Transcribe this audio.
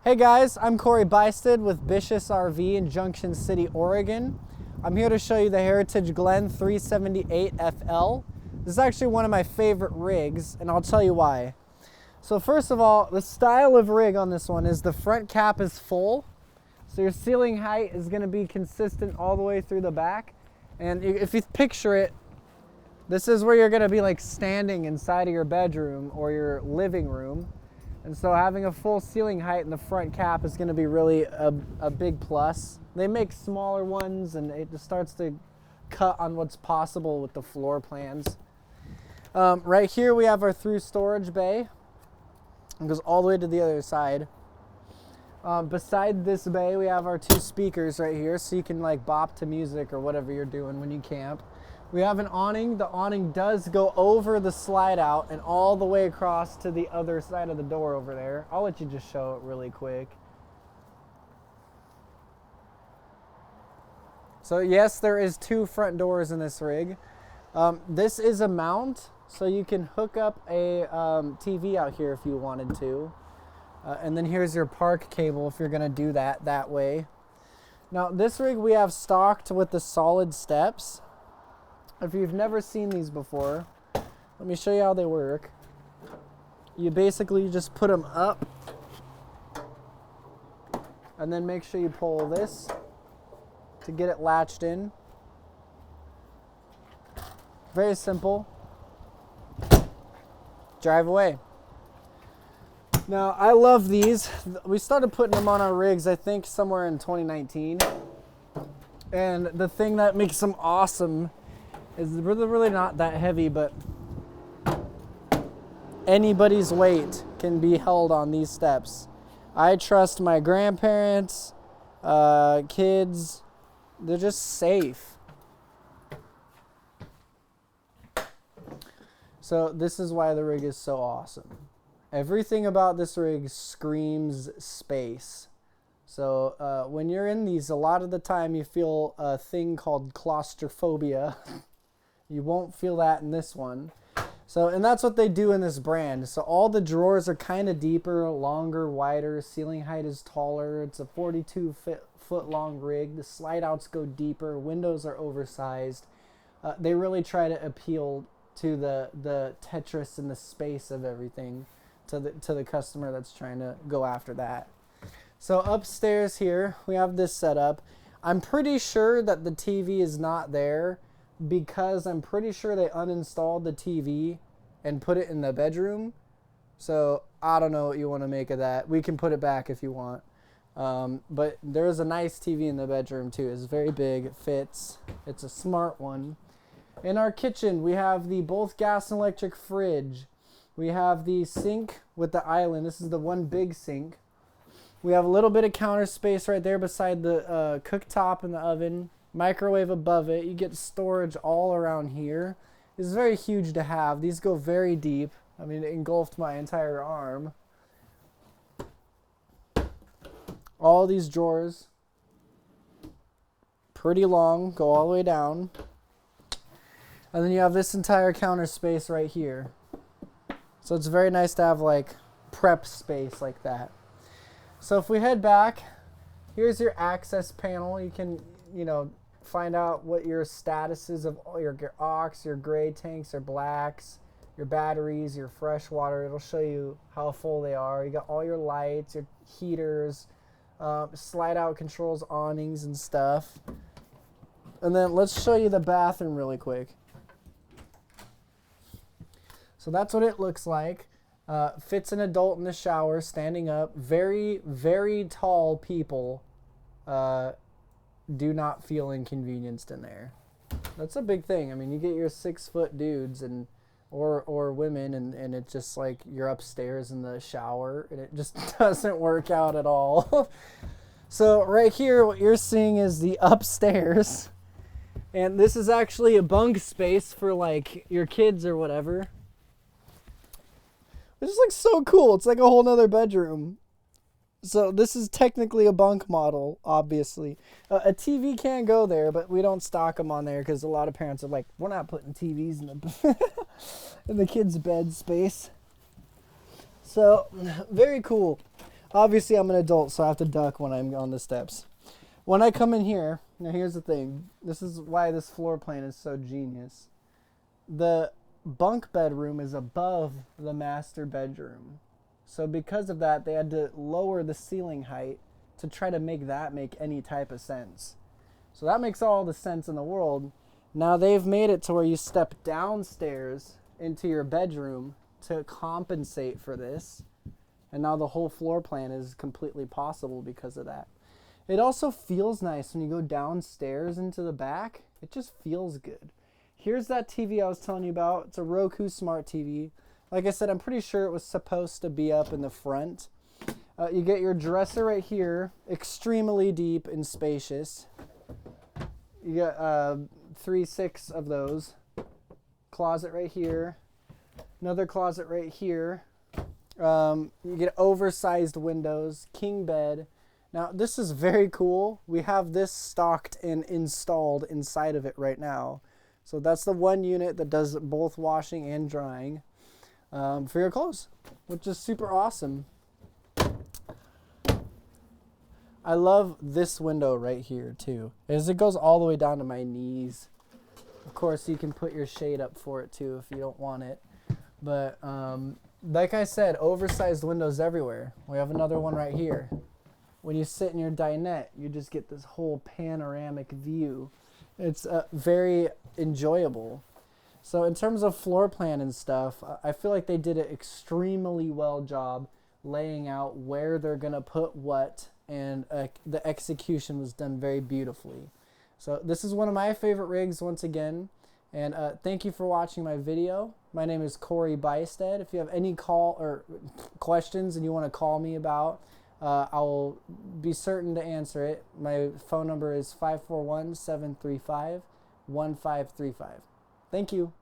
Hey guys, I'm CoBuystedt with BISH'S RV in Junction City, Oregon. I'm here to show you the Heritage Glen 378 FL. This is actually one of my favorite rigs, and I'll tell you why. So first of all, the style of rig on this one is the front cap is full, so your ceiling height is going to be consistent all the way through the back. And if you picture it, this is where you're going to be like standing inside of your bedroom or your living room. And so having a full ceiling height in the front cap is going to be really a big plus. They make smaller ones, and it just starts to cut on what's possible with the floor plans. Right here we have our through storage bay. It goes all the way to the other side. Beside this bay we have our two speakers right here, so you can like bop to music or whatever you're doing when you camp. We have an awning. The awning does go over the slide out and all the way across to the other side of the door over there. I'll let you just show it really quick. So yes, there is two front doors in this rig. This is a mount, so you can hook up a TV out here if you wanted to. And then here's your park cable if you're gonna do that way. Now this rig we have stocked with the solid steps. If you've never seen these before, let me show you how they work. You basically just put them up and then make sure you pull this to get it latched in. Very simple. Drive away. Now, I love these. We started putting them on our rigs, I think, somewhere in 2019. And the thing that makes them awesome is really not that heavy, but anybody's weight can be held on these steps. I trust my grandparents, kids. They're just safe. So this is why the rig is so awesome. Everything about this rig screams space. So when you're in these, a lot of the time you feel a thing called claustrophobia. You won't feel that in this one. So, and that's what they do in this brand. So all the drawers are kind of deeper, longer, wider. Ceiling height is taller. It's a 42-foot long rig. The slide outs go deeper. Windows are oversized. They really try to appeal to the Tetris and the space of everything to the customer that's trying to go after that. So upstairs here, we have this setup. I'm pretty sure that the TV is not there, because I'm pretty sure they uninstalled the TV and put it in the bedroom. So I don't know what you want to make of that. We can put it back if you want. But there's a nice TV in the bedroom too. It's very big, it fits. It's a smart one. In our kitchen, we have the both gas and electric fridge. We have the sink with the island. This is the one big sink. We have a little bit of counter space right there beside the cooktop and the oven. Microwave above it. You get storage all around here. It's very huge to have. These go very deep. I mean, it engulfed my entire arm. All these drawers, pretty long, go all the way down. And then you have this entire counter space right here. So it's very nice to have like prep space like that. So if we head back, here's your access panel. You can, find out what your status is of all your aux, your gray tanks, your blacks, your batteries, your fresh water. It'll show you how full they are. You got all your lights, your heaters, slide out controls, awnings and stuff. And then let's show you the bathroom really quick. So that's what it looks like. Fits an adult in the shower, standing up. Very, very tall people do not feel inconvenienced in there. That's a big thing. I mean, you get your 6-foot dudes or women, and it's just like you're upstairs in the shower, and it just doesn't work out at all. So right here, what you're seeing is the upstairs, and this is actually a bunk space for like your kids or whatever. It just looks so cool. It's like a whole nother bedroom. So this is technically a bunk model, obviously. A TV can go there, but we don't stock them on there because a lot of parents are like, we're not putting TVs in the in the kids' bed space. So very cool. Obviously, I'm an adult, so I have to duck when I'm on the steps. When I come in here, now here's the thing. This is why this floor plan is so genius. The bunk bedroom is above the master bedroom. So because of that, they had to lower the ceiling height to try to make that make any type of sense. So that makes all the sense in the world. Now they've made it to where you step downstairs into your bedroom to compensate for this. And now the whole floor plan is completely possible because of that. It also feels nice when you go downstairs into the back. It just feels good. Here's that TV I was telling you about. It's a Roku Smart TV. Like I said, I'm pretty sure it was supposed to be up in the front. You get your dresser right here, extremely deep and spacious. You got 3-6 of those. Closet right here. Another closet right here. You get oversized windows, king bed. Now, this is very cool. We have this stocked and installed inside of it right now. So that's the one unit that does both washing and drying for your clothes, which is super awesome. I love this window right here too, as it goes all the way down to my knees. Of course, you can put your shade up for it too if you don't want it. But like I said, oversized windows everywhere. We have another one right here. When you sit in your dinette, you just get this whole panoramic view. It's very enjoyable. So in terms of floor plan and stuff, I feel like they did an extremely well job laying out where they're going to put what, and the execution was done very beautifully. So this is one of my favorite rigs once again. And thank you for watching my video. My name is CoBuystedt. If you have any call or questions and you want to call me about, I will be certain to answer it. My phone number is 541-735-1535. Thank you.